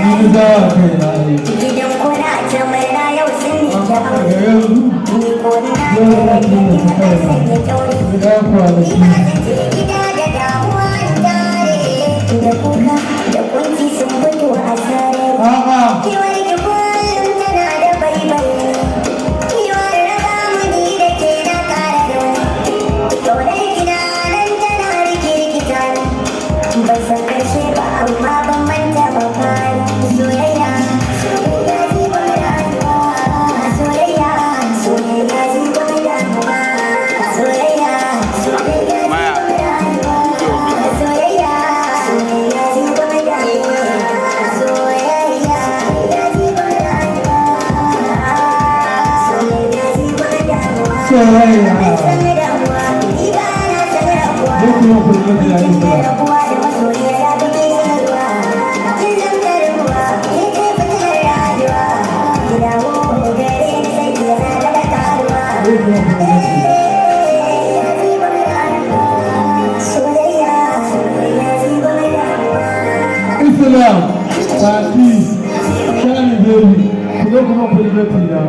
gidan kuna ta mai na yau sun yi kyau ni ko na da sanya kyauri ina je gida da damuwa tare da kuka da kunci sun fito a sare kiwar ki kullum tana da baibai kiwar raba muni da ke na kara da kaunar gina nan tana rikirkita ban san karshe ba amma ban manta ba fara soyayya soyayya zibin rayuwa soyayya soyayya zibin rayuwa soyayya soyayya zibin rayuwa soyayya soyayya zibin rayuwa soyayya zibin rayuwa soyayya zibin rayuwa Soyayya. mai san rabuwa ni ba na san rabuwa Duk kuma kullum da yayin da. rabuwa da masoyiya ya buge sanarwa kin zan tarbuwa ni ce fitar rayuwa ki dawo da gare ni sai ki yana da karuwa soyayya soyayya zibin rayuwa Islam, Fati, Shani Baby, ku zo kuma ku yi beti na.